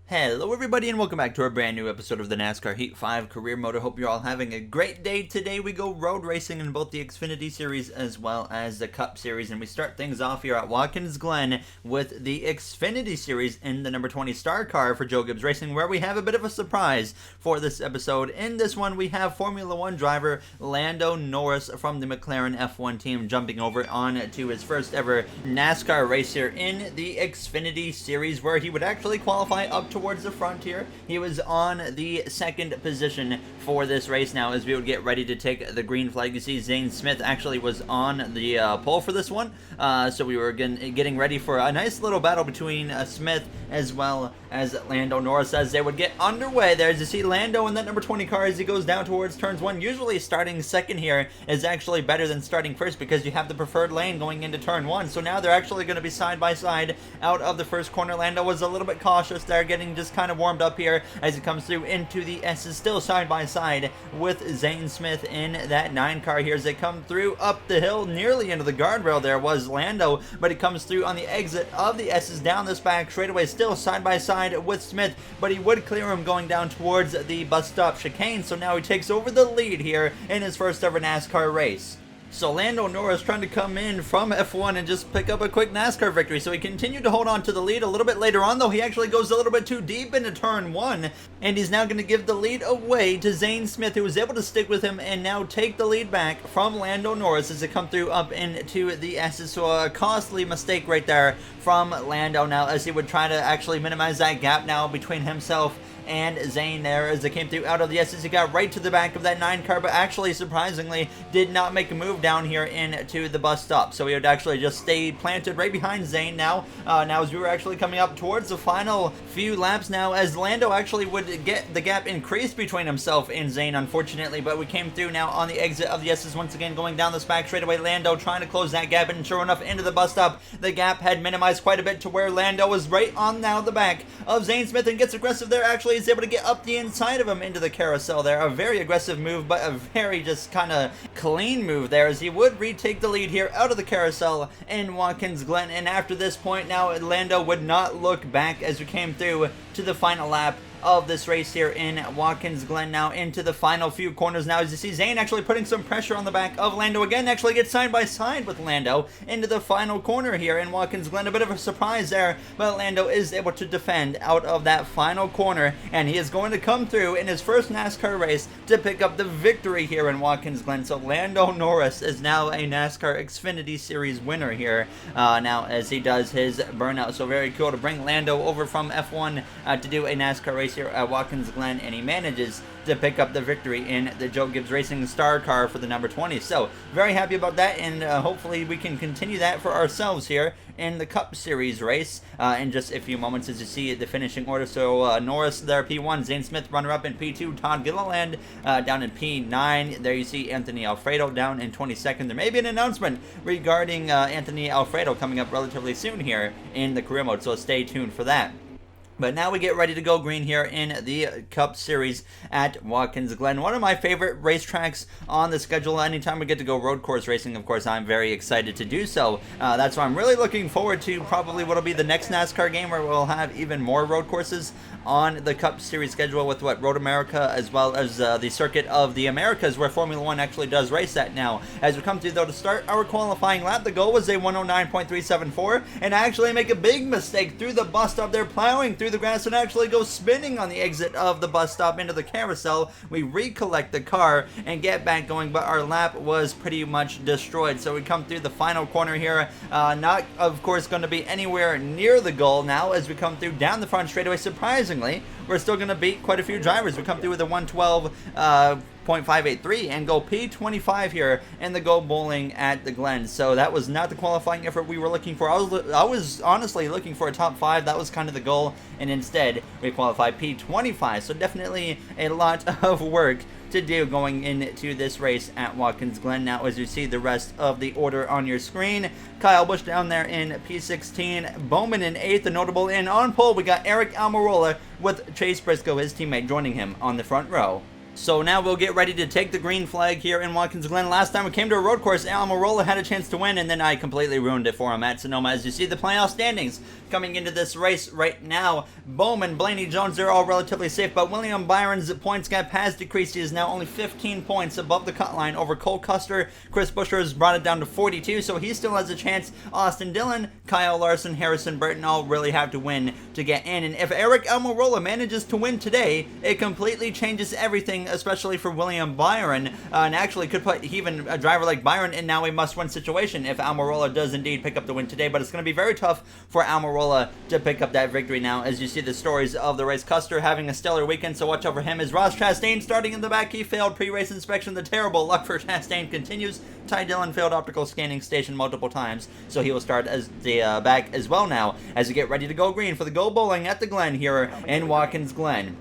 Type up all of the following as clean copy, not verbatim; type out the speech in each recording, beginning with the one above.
Hello everybody and welcome back to our brand new episode of the NASCAR Heat 5 Career Mode. I hope you're all having a great day. Today we go road racing in both the Xfinity Series as well as the Cup Series, and we start things off here at Watkins Glen with the Xfinity Series in the number 20 Star Car for Joe Gibbs Racing, where we have a bit of a surprise for this episode. In this one we have Formula 1 driver Lando Norris from the McLaren F1 team jumping over on to his first ever NASCAR race here in the Xfinity Series, where he would actually qualify up towards the front here. He was on the second position for this race now as we would get ready to take the green flag. You see Zane Smith actually was on the pole for this one, so we were getting ready for a nice little battle between Smith as well as Lando Norris as they would get underway there. As you see Lando in that number 20 car as he goes down towards turns 1. Usually starting second here is actually better than starting first because you have the preferred lane going into turn 1. So now they're actually going to be side by side out of the first corner. Lando was a little bit cautious there, getting just kind of warmed up here as he comes through into the S's, still side by side with Zane Smith in that 9 car here as they come through up the hill nearly into the guardrail. There was Lando, but he comes through on the exit of the S's down this back straightaway, still side by side with Smith, but he would clear him going down towards the bus stop chicane. So now he takes over the lead here in his first ever NASCAR race. So Lando Norris trying to come in from F1 and just pick up a quick NASCAR victory. So he continued to hold on to the lead. A little bit later on, though, he actually goes a little bit too deep into turn 1. And he's now going to give the lead away to Zane Smith, who was able to stick with him and now take the lead back from Lando Norris as they come through up into the S's. So a costly mistake right there from Lando now as he would try to actually minimize that gap now between himself and Zane there as they came through out of the S's. He got right to the back of that 9 car, but actually surprisingly did not make a move down here into the bus stop. So he would actually just stay planted right behind Zane now. Now as we were actually coming up towards the final few laps now, as Lando actually would get the gap increased between himself and Zane, unfortunately, but we came through now on the exit of the S's once again, going down this back straightaway. Lando trying to close that gap, and sure enough, into the bus stop, the gap had minimized quite a bit to where Lando was right on now the back of Zane Smith and gets aggressive there. Actually is able to get up the inside of him into the carousel there. A very aggressive move, but a very just kind of clean move there as he would retake the lead here out of the carousel in Watkins Glen. And after this point now, Lando would not look back as we came through to the final lap of this race here in Watkins Glen. Now into the final few corners now as you see Zane actually putting some pressure on the back of Lando again, actually gets side by side with Lando into the final corner here in Watkins Glen. A bit of a surprise there, but Lando is able to defend out of that final corner, and he is going to come through in his first NASCAR race to pick up the victory here in Watkins Glen. So Lando Norris is now a NASCAR Xfinity Series winner here now as he does his burnout. So very cool to bring Lando over from F1 to do a NASCAR race here at Watkins Glen, and he manages to pick up the victory in the Joe Gibbs Racing Star Car for the number 20. So very happy about that, and hopefully we can continue that for ourselves here in the Cup Series race in just a few moments as you see the finishing order. So Norris there, P1, Zane Smith runner-up in P2, Todd Gilliland down in P9. There you see Anthony Alfredo down in 22nd. There may be an announcement regarding Anthony Alfredo coming up relatively soon here in the career mode, so stay tuned for that. But now we get ready to go green here in the Cup Series at Watkins Glen. One of my favorite racetracks on the schedule. Anytime we get to go road course racing, of course, I'm very excited to do so. That's why I'm really looking forward to probably what will be the next NASCAR game, where we'll have even more road courses on the Cup Series schedule with Road America, as well as the Circuit of the Americas, where Formula 1 actually does race at now. As we come through, though, to start our qualifying lap, the goal was a 109.374, and I actually make a big mistake through the bus stop. They're plowing through the grass and actually go spinning on the exit of the bus stop into the carousel. We recollect the car and get back going, but our lap was pretty much destroyed. So we come through the final corner here, not of course going to be anywhere near the goal now as we come through down the front straightaway. Surprisingly, we're still going to beat quite a few drivers. We come through with a 112.583 and go P25 here in the Go Bowling at the Glen. So that was not the qualifying effort we were looking for. I was honestly looking for a top 5. That was kind of the goal, and instead we qualified P25. So definitely a lot of work to do going into this race at Watkins Glen. Now as you see the rest of the order on your screen, Kyle Busch down there in P16, Bowman in 8th, the notable in on pole we got Eric Almirola with Chase Briscoe, his teammate, joining him on the front row. So now we'll get ready to take the green flag here in Watkins Glen. Last time we came to a road course, Almirola had a chance to win, and then I completely ruined it for him at Sonoma. As you see, the playoff standings coming into this race right now, Bowman, Blaney, Jones, they're all relatively safe, but William Byron's points gap has decreased. He is now only 15 points above the cut line over Cole Custer. Chris Buescher has brought it down to 42, so he still has a chance. Austin Dillon, Kyle Larson, Harrison Burton all really have to win to get in, and if Eric Almirola manages to win today, it completely changes everything, especially for William Byron, and actually could put even a driver like Byron in now a must-win situation if Almirola does indeed pick up the win today, but it's going to be very tough for Almirola to pick up that victory now. As you see the stories of the race, Custer having a stellar weekend, so watch out for him. As Ross Chastain starting in the back, he failed pre-race inspection. The terrible luck for Chastain continues. Ty Dillon failed optical scanning station multiple times, so he will start as the back as well now as we get ready to go green for the Go Bowling at the Glen here in Watkins Glen.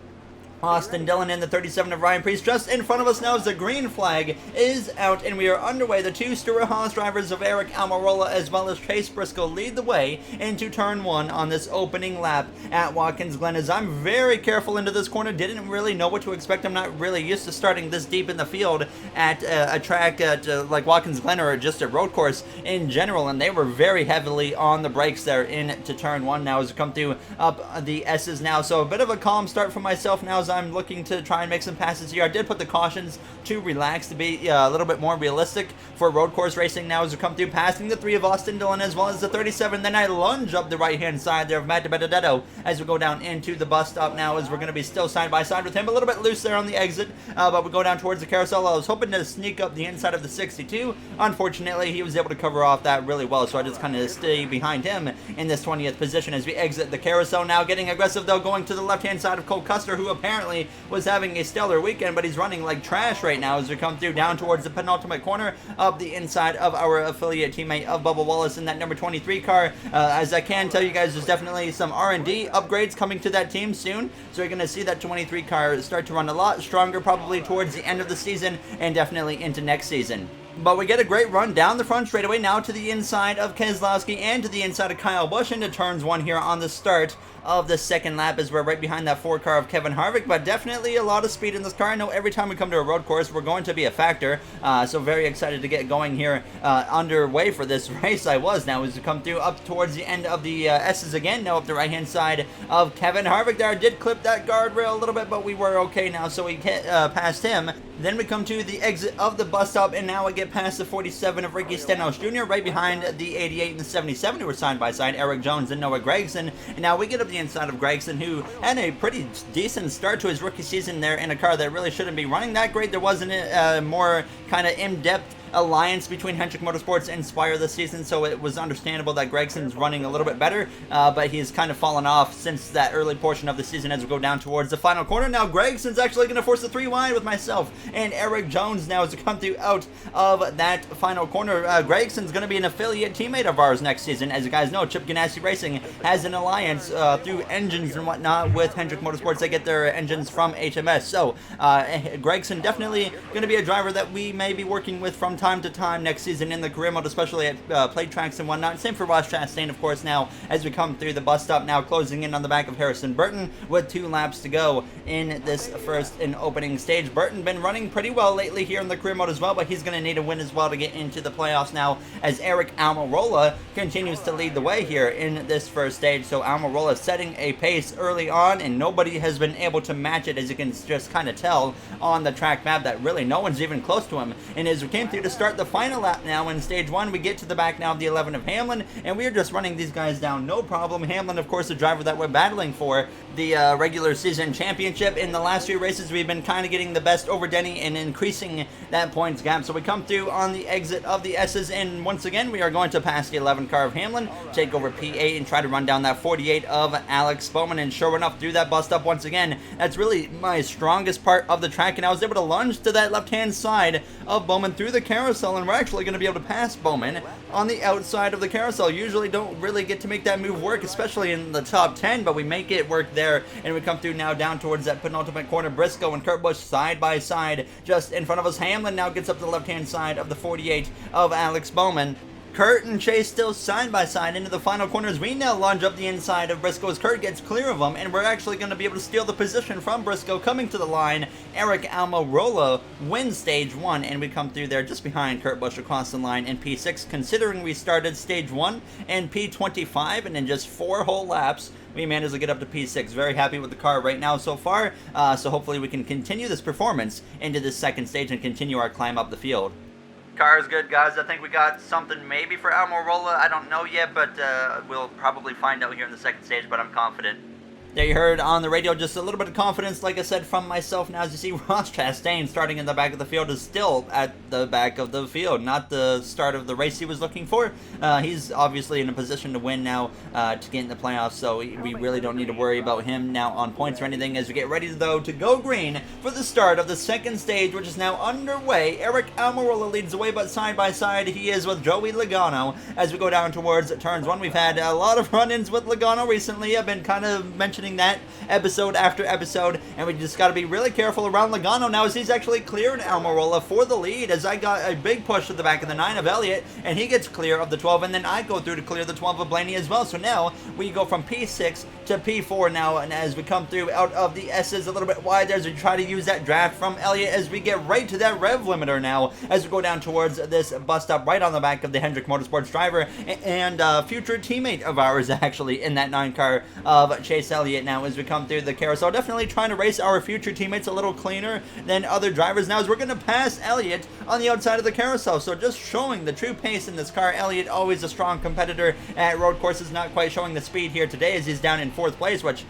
Austin Dillon in the 37 of Ryan Preece just in front of us now as the green flag is out and we are underway. The two Stewart-Haas drivers of Eric Almirola as well as Chase Briscoe lead the way into turn one on this opening lap at Watkins Glen. As I'm very careful into this corner, didn't really know what to expect. I'm not really used to starting this deep in the field at a track at like Watkins Glen or just a road course in general, and they were very heavily on the brakes there into turn one now as we come through up the S's now. So a bit of a calm start for myself now as I'm looking to try and make some passes here. I did put the cautions to relax to be a little bit more realistic for road course racing now as we come through, passing the 3 of Austin Dillon as well as the 37. Then I lunge up the right-hand side there of Matt Benedetto as we go down into the bus stop now as we're going to be still side by side with him. A little bit loose there on the exit, but we go down towards the carousel. I was hoping to sneak up the inside of the 62. Unfortunately, he was able to cover off that really well, so I just kind of stay behind him in this 20th position as we exit the carousel now. Getting aggressive though, going to the left-hand side of Cole Custer, who apparently was having a stellar weekend, but he's running like trash right now as we come through down towards the penultimate corner of the inside of our affiliate teammate of Bubba Wallace in that number 23 car. As I can tell you guys, there's definitely some R&D upgrades coming to that team soon, so you're going to see that 23 car start to run a lot stronger probably towards the end of the season and definitely into next season. But we get a great run down the front straightaway now to the inside of Keselowski and to the inside of Kyle Busch into turns one here on the start of the second lap as we're right behind that 4 car of Kevin Harvick, but definitely a lot of speed in this car. I know every time we come to a road course we're going to be a factor, so very excited to get going here underway for this race. I was now as we come through up towards the end of the S's again, now up the right hand side of Kevin Harvick there. I did clip that guardrail a little bit, but we were okay now, so we passed him. Then we come to the exit of the bus stop and now we get past the 47 of Ricky Stenhouse Jr. right behind the 88 and the 77 who were side by side, Eric Jones and Noah Gragson. And now we get up the inside of Gragson, who had a pretty decent start to his rookie season there in a car that really shouldn't be running that great. There wasn't a more kind of in-depth alliance between Hendrick Motorsports and Spire this season, so it was understandable that Gregson's running a little bit better, but he's kind of fallen off since that early portion of the season as we go down towards the final corner. Now Gregson's actually going to force the 3 wide with myself and Eric Jones now as we come through out of that final corner. Gregson's going to be an affiliate teammate of ours next season. As you guys know, Chip Ganassi Racing has an alliance through engines and whatnot with Hendrick Motorsports. They get their engines from HMS, so Gregson definitely going to be a driver that we may be working with from time to time next season in the career mode, especially at plate tracks and whatnot. Same for Ross Chastain, of course, now as we come through the bus stop now, closing in on the back of Harrison Burton with 2 laps to go in this first and opening stage. Burton been running pretty well lately here in the career mode as well, but he's going to need a win as well to get into the playoffs now as Eric Almirola continues to lead the way here in this first stage. So Almirola setting a pace early on and nobody has been able to match it, as you can just kind of tell on the track map that really no one's even close to him. And as we came through to start the final lap now in stage 1, we get to the back now of the 11 of Hamlin, and we are just running these guys down no problem. Hamlin, of course, the driver that we're battling for the regular season championship. In the last few races, we've been kind of getting the best over Denny and increasing that points gap. So we come through on the exit of the S's, and once again, we are going to pass the 11 car of Hamlin, take over P8, and try to run down that 48 of Alex Bowman. And sure enough, through that bust up once again, that's really my strongest part of the track, and I was able to lunge to that left-hand side of Bowman through the carousel, and we're actually going to be able to pass Bowman on the outside of the carousel. Usually don't really get to make that move work, especially in the top 10, but we make it work there, and we come through now down towards that penultimate corner. Briscoe and Kurt Busch side by side just in front of us. Hamlin now gets up to the left-hand side of the 48 of Alex Bowman. Kurt and Chase still side by side into the final corners. We now lunge up the inside of Briscoe as Kurt gets clear of them, and we're actually going to be able to steal the position from Briscoe. Coming to the line, Eric Almirola wins stage 1, and we come through there just behind Kurt Busch across the line in P6, considering we started stage 1 and P25, and in just 4 whole laps, we managed to get up to P6. Very happy with the car right now so far, so hopefully we can continue this performance into this second stage and continue our climb up the field. Car is good, guys. I think we got something maybe for Almirola. I don't know yet, but we'll probably find out here in the second stage, but I'm confident. There you heard on the radio just a little bit of confidence, like I said, from myself. Now, as you see, Ross Chastain starting in the back of the field is still at the back of the field, not the start of the race he was looking for. He's obviously in a position to win now to get in the playoffs, so we really don't need to worry about him now on points or anything as we get ready, though, to go green for the start of the second stage, which is now underway. Eric Almirola leads the way, but side by side he is with Joey Logano as we go down towards turns 1. We've had a lot of run-ins with Logano recently. I've been kind of mentioning that episode after episode, and we just got to be really careful around Logano now as he's actually cleared Almirola for the lead, as I got a big push to the back of the 9 of Elliott, and he gets clear of the 12, and then I go through to clear the 12 of Blaney as well. So now we go from P6 to P4 now, and as we come through out of the S's a little bit wide there as we try to use that draft from Elliott as we get right to that rev limiter now as we go down towards this bus stop right on the back of the Hendrick Motorsports driver and future teammate of ours actually in that 9 car of Chase Elliott now as we come through the carousel. Definitely trying to race our future teammates a little cleaner than other drivers now as we're going to pass Elliott on the outside of the carousel. So just showing the true pace in this car. Elliott, always a strong competitor at road courses, not quite showing the speed here today as he's down in 4th place, which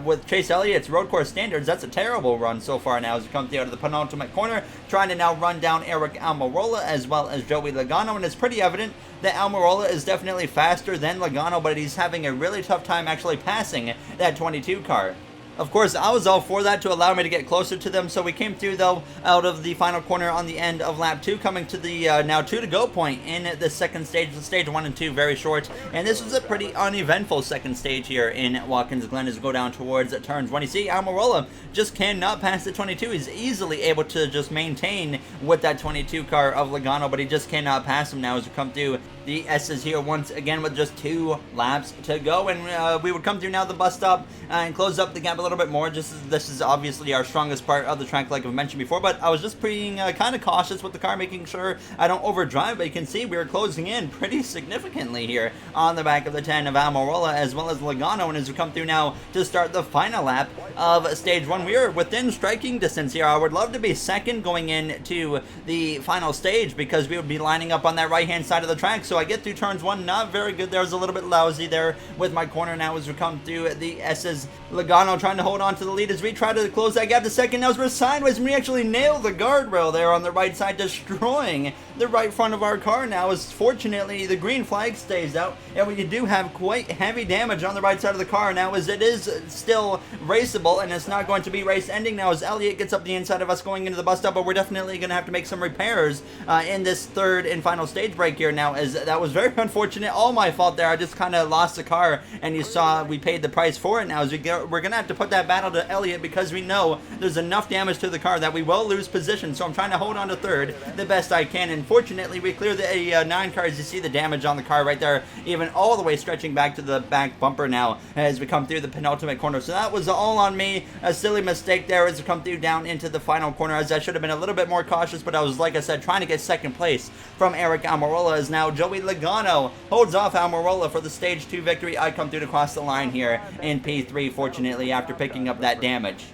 with Chase Elliott's road course standards, that's a terrible run so far now as we come through out of the penultimate corner, trying to now run down Eric Almirola as well as Joey Logano, and it's pretty evident that Almirola is definitely faster than Logano, but he's having a really tough time actually passing that 22 car. Of course, I was all for that to allow me to get closer to them, so we came through, though, out of the final corner on the end of lap 2, coming to the now 2 to go point in the second stage. The stage 1 and 2 very short, and this was a pretty uneventful second stage here in Watkins Glen as we go down towards turns 1. You see, Almirola just cannot pass the 22. He's easily able to just maintain with that 22 car of Logano, but he just cannot pass him now as we come through the S's here once again with just 2 laps to go, and we would come through now the bus stop and close up the gap a little bit more. This is obviously our strongest part of the track, like I've mentioned before, but I was just being kind of cautious with the car, making sure I don't overdrive. But you can see we were closing in pretty significantly here on the back of the 10 of Almirola as well as Logano, and as we come through now to start the final lap of stage 1, we are within striking distance here. I would love to be second going into the final stage because we would be lining up on that right hand side of the track. So I get through turns 1, not very good. There was a little bit lousy there with my corner now as we come through the S's. Logano trying to hold on to the lead as we try to close that gap to second. Now as we're sideways and we actually nail the guardrail there on the right side, destroying the right front of our car now as fortunately the green flag stays out, and we do have quite heavy damage on the right side of the car now as it is still raceable and it's not going to be race ending now as Elliott gets up the inside of us going into the bus stop, but we're definitely going to have to make some repairs in this third and final stage break here now, as that was very unfortunate. All my fault there. I just kind of lost the car, and you saw we paid the price for it now as we're going to have to put that battle to Elliott because we know there's enough damage to the car that we will lose position. So I'm trying to hold on to third the best I can, and fortunately we clear the 9 cars. You see the damage on the car right there, even all the way stretching back to the back bumper now as we come through the penultimate corner. So that was all on me. A silly mistake there as we come through down into the final corner, as I should have been a little bit more cautious, but I was, like I said, trying to get second place from Eric Almirola, as now Joey Logano holds off Almirola for the stage 2 victory. I come through to cross the line here in P3, fortunately, after picking up that damage.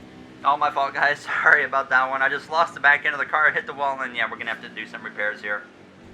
All my fault, guys. Sorry about that one. I just lost the back end of the car, hit the wall, and yeah, we're going to have to do some repairs here.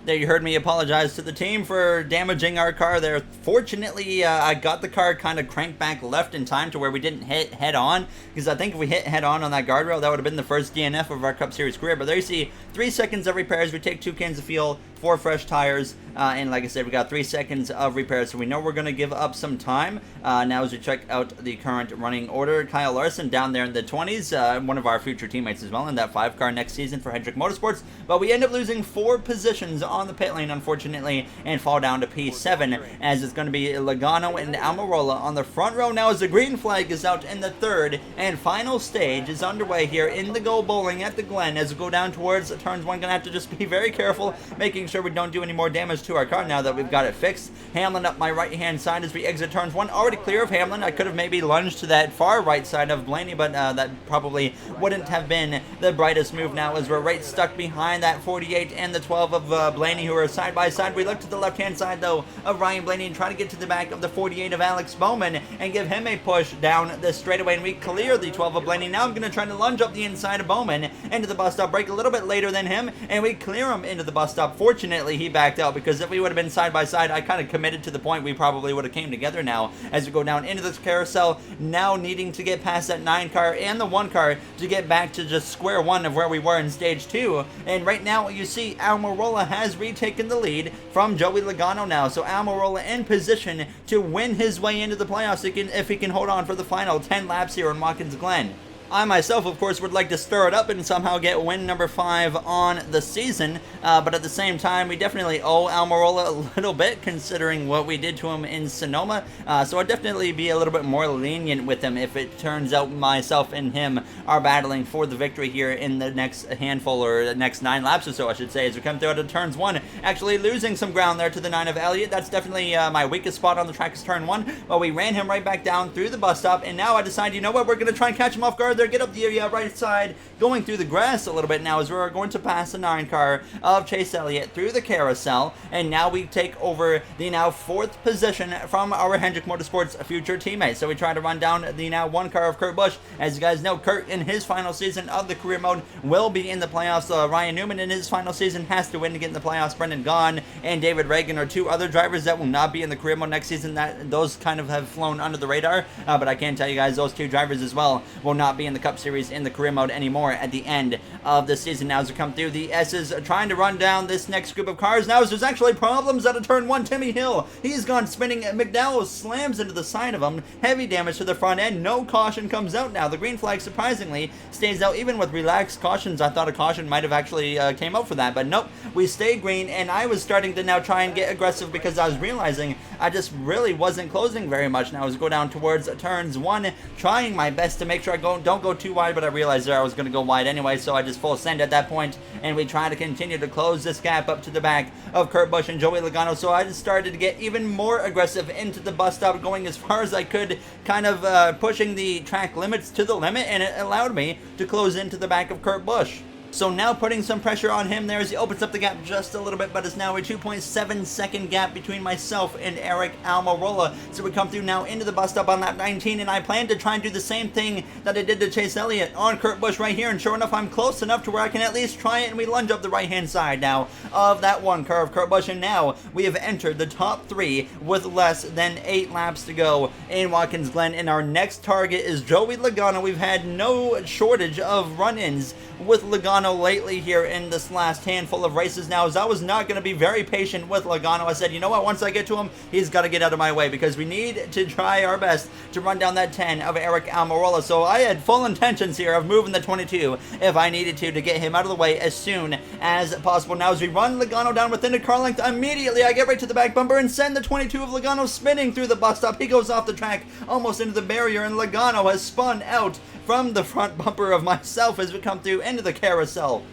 There, you heard me apologize to the team for damaging our car there. Fortunately, I got the car kind of cranked back left in time to where we didn't hit head on, because I think if we hit head on that guardrail, that would have been the first DNF of our Cup Series career. But there you see, 3 seconds of repairs. We take 2 cans of fuel, 4 fresh tires, and like I said, we got 3 seconds of repairs, so we know we're going to give up some time. Now as we check out the current running order, Kyle Larson down there in the 20s, one of our future teammates as well in that 5 car next season for Hendrick Motorsports, but we end up losing 4 positions on the pit lane, unfortunately, and fall down to P7, as it's going to be Logano and Almirola on the front row now as the green flag is out, in the third and final stage is underway here in the Go Bowling at the Glen as we go down towards turns 1. Going to have to just be very careful, making sure we don't do any more damage to our car now that we've got it fixed. Hamlin up my right-hand side as we exit turns 1. Already clear of Hamlin. I could have maybe lunged to that far right side of Blaney, but that probably wouldn't have been the brightest move now, as we're right stuck behind that 48 and the 12 of Blaney, who are side by side. We look to the left-hand side, though, of Ryan Blaney and try to get to the back of the 48 of Alex Bowman and give him a push down the straightaway, and we clear the 12 of Blaney. Now I'm going to try to lunge up the inside of Bowman into the bus stop, break a little bit later than him, and we clear him into the bus stop. Fortunately, he backed out, because if we would have been side by side, I kind of committed to the point we probably would have came together now as we go down into this carousel, now needing to get past that 9 car and the 1 car to get back to just square one of where we were in stage 2. And right now you see Almirola has retaken the lead from Joey Logano now, so Almirola in position to win his way into the playoffs if he can hold on for the final 10 laps here in Watkins Glen. I myself, of course, would like to stir it up and somehow get win number 5 on the season, but at the same time, we definitely owe Almirola a little bit, considering what we did to him in Sonoma, so I'd definitely be a little bit more lenient with him if it turns out myself and him are battling for the victory here in the next handful, or the next 9 laps or so, I should say, as we come through to turns 1, actually losing some ground there to the 9 of Elliott. That's definitely my weakest spot on the track is turn 1, but we ran him right back down through the bus stop, and now I decide, you know what, we're going to try and catch him off guard there, get up the right side, going through the grass a little bit now as we're going to pass the 9 car of Chase Elliott through the carousel, and now we take over the now 4th position from our Hendrick Motorsports future teammate. So we try to run down the now 1 car of Kurt Busch. As you guys know, Kurt in his final season of the career mode will be in the playoffs. Ryan Newman in his final season has to win to get in the playoffs. Brendan Gaughan and David Reagan are 2 other drivers that will not be in the career mode next season. Those kind of have flown under the radar, but I can tell you guys those 2 drivers as well will not be in the Cup Series in the career mode anymore at the end of the season. Now as we come through, the S's trying to run down this next group of cars. Now as there's actually problems out of turn 1, Timmy Hill, he's gone spinning. McDowell slams into the side of him, heavy damage to the front end. No caution comes out now. The green flag surprisingly stays out even with relaxed cautions. I thought a caution might have actually came out for that, but nope, we stay green, and I was starting to now try and get aggressive because I was realizing I just really wasn't closing very much. Now as we go down towards turns 1, trying my best to make sure I don't go too wide, but I realized there I was going to go wide anyway, so I just full send at that point, and we try to continue to close this gap up to the back of Kurt Busch and Joey Logano. So I just started to get even more aggressive into the bus stop, going as far as I could, kind of pushing the track limits to the limit, and it allowed me to close into the back of Kurt Busch. So now putting some pressure on him there as he opens up the gap just a little bit, but it's now a 2.7 second gap between myself and Eric Almirola. So we come through now into the bus stop on lap 19, and I plan to try and do the same thing that I did to Chase Elliott on Kurt Busch right here, and sure enough, I'm close enough to where I can at least try it, and we lunge up the right-hand side now of that 1 car of Kurt Busch, and now we have entered the top 3 with less than 8 laps to go in Watkins Glen, and our next target is Joey Logano. We've had no shortage of run-ins with Logano lately here in this last handful of races now, as I was not going to be very patient with Logano. I said, you know what, once I get to him, he's got to get out of my way, because we need to try our best to run down that 10 of Eric Almirola. So I had full intentions here of moving the 22 if I needed to get him out of the way as soon as possible. Now as we run Logano down within the car length, immediately I get right to the back bumper and send the 22 of Logano spinning through the bus stop. He goes off the track almost into the barrier, and Logano has spun out from the front bumper of myself as we come through into the carousel.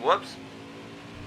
Whoops.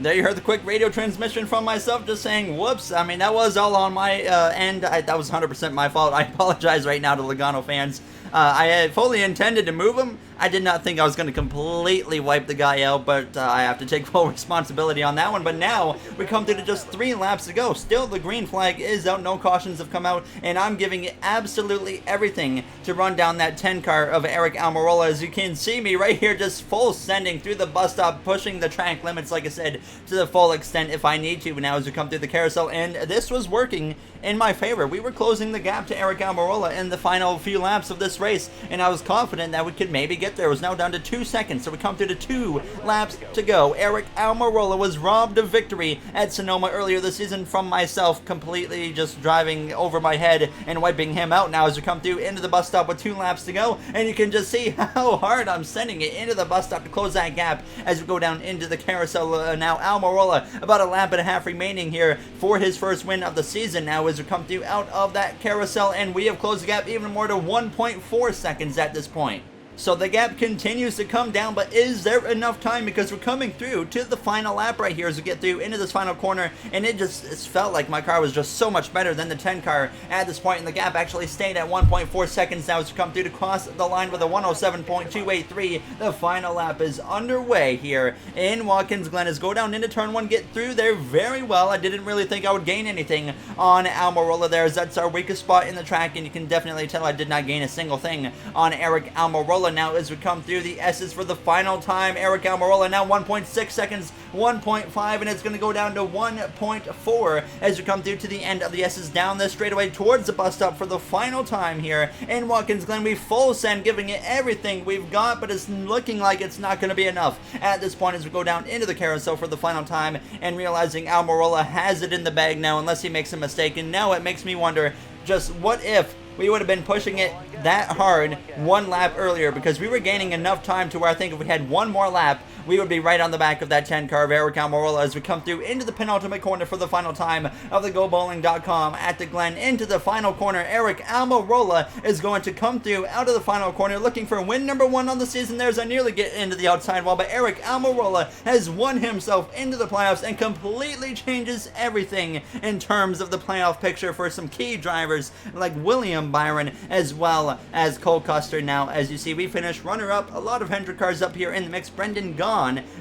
There you heard the quick radio transmission from myself just saying whoops. I mean, that was all on my end. That was 100% my fault. I apologize right now to Logano fans. I had fully intended to move him. I did not think I was going to completely wipe the guy out, but I have to take full responsibility on that one. But now we come through to just 3 laps to go. Still, the green flag is out. No cautions have come out, and I'm giving it absolutely everything to run down that 10 car of Eric Almirola. As you can see me right here, just full sending through the bus stop, pushing the track limits, like I said, to the full extent if I need to. Now as we come through the carousel, and this was working in my favor. We were closing the gap to Eric Almirola in the final few laps of this race, and I was confident that we could maybe get there. It was now down to 2 seconds, so we come through to 2 laps to go. Eric Almirola was robbed of victory at Sonoma earlier this season from myself, completely just driving over my head and wiping him out. Now as we come through into the bus stop with 2 laps to go, and you can just see how hard I'm sending it into the bus stop to close that gap as we go down into the carousel. Now Almirola, about a lap and a half remaining here for his first win of the season now as we come through out of that carousel, and we have closed the gap even more to 1.4 seconds at this point. So the gap continues to come down, but is there enough time? Because we're coming through to the final lap right here as we get through into this final corner, and it felt like my car was just so much better than the 10 car at this point, and the gap actually stayed at 1.4 seconds now as we come through to cross the line with a 107.283. The final lap is underway here in Watkins Glen as go down into turn 1, get through there very well. I didn't really think I would gain anything on Almirola there, as that's our weakest spot in the track, and you can definitely tell I did not gain a single thing on Eric Almirola. Now as we come through the S's for the final time, Eric Almirola now 1.6 seconds, 1.5, and it's going to go down to 1.4 as we come through to the end of the S's down this straightaway towards the bus stop for the final time here in Watkins Glen. We full send, giving it everything we've got, but it's looking like it's not going to be enough at this point as we go down into the carousel for the final time, and realizing Almirola has it in the bag now unless he makes a mistake. And now it makes me wonder, just what if we would have been pushing it that hard one lap earlier, because we were gaining enough time to where I think if we had one more lap, we would be right on the back of that 10 car of Eric Almirola as we come through into the penultimate corner for the final time of the GoBowling.com at the Glen. Into the final corner, Eric Almirola is going to come through out of the final corner looking for win number 1 on the season there as I nearly get into the outside wall, but Eric Almirola has won himself into the playoffs and completely changes everything in terms of the playoff picture for some key drivers like William Byron as well as Cole Custer. Now, as you see, we finished runner-up. A lot of Hendrick cars up here in the mix. Brendan Gaughan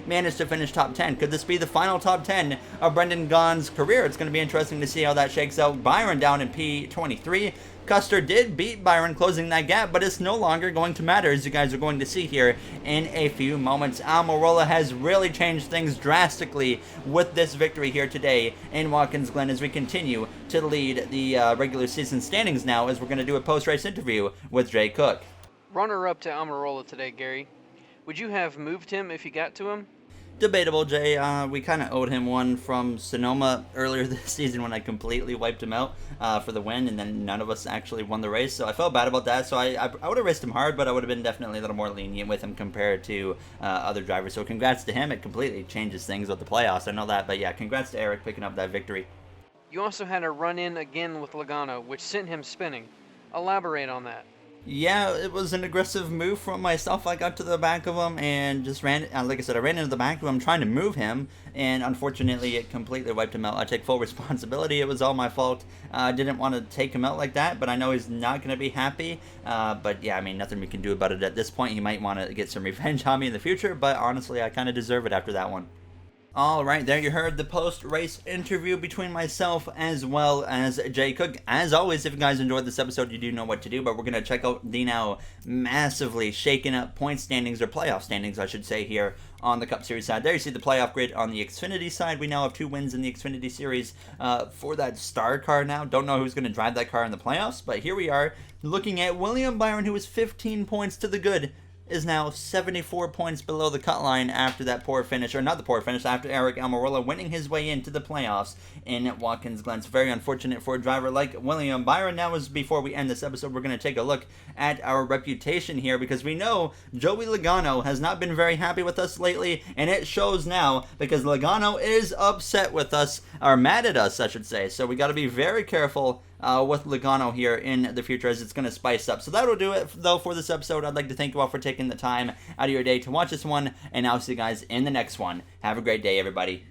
managed to finish top 10. Could this be the final top 10 of Brendan Gaughan's career? It's going to be interesting to see how that shakes out. Byron down in P23. Custer did beat Byron, closing that gap, but it's no longer going to matter, as you guys are going to see here in a few moments. Almirola has really changed things drastically with this victory here today in Watkins Glen as we continue to lead the regular season standings now, as we're going to do a post-race interview with Jay Cook. Runner-up to Almirola today, Gary. Would you have moved him if you got to him? Debatable, Jay. We kind of owed him one from Sonoma earlier this season when I completely wiped him out for the win, and then none of us actually won the race, so I felt bad about that. So I would have raced him hard, but I would have been definitely a little more lenient with him compared to other drivers. So congrats to him. It completely changes things with the playoffs, I know that, but yeah, congrats to Eric picking up that victory. You also had a run-in again with Logano, which sent him spinning. Elaborate on that. Yeah, it was an aggressive move from myself. I got to the back of him and just ran, like I said, I ran into the back of him trying to move him, and unfortunately it completely wiped him out. I take full responsibility. It was all my fault. I didn't want to take him out like that, but I know he's not going to be happy. But yeah, I mean, nothing we can do about it at this point. He might want to get some revenge on me in the future, but honestly, I kind of deserve it after that one. Alright, there you heard the post-race interview between myself as well as Jay Cook. As always, if you guys enjoyed this episode, you do know what to do, but we're going to check out the now massively shaken up point standings, or playoff standings, I should say, here on the Cup Series side. There you see the playoff grid on the Xfinity side. We now have 2 wins in the Xfinity Series for that star car now. Don't know who's going to drive that car in the playoffs, but here we are looking at William Byron, who was 15 points to the good, is now 74 points below the cut line after that poor finish, or not the poor finish, after Eric Almirola winning his way into the playoffs in Watkins Glen. It's very unfortunate for a driver like William Byron. Now, as before we end this episode, we're going to take a look at our reputation here, because we know Joey Logano has not been very happy with us lately, and it shows now, because Logano is upset with us, or mad at us, I should say. So we got to be very careful with Logano here in the future, as it's going to spice up. So that'll do it, though, for this episode. I'd like to thank you all for taking the time out of your day to watch this one, and I'll see you guys in the next one. Have a great day, everybody.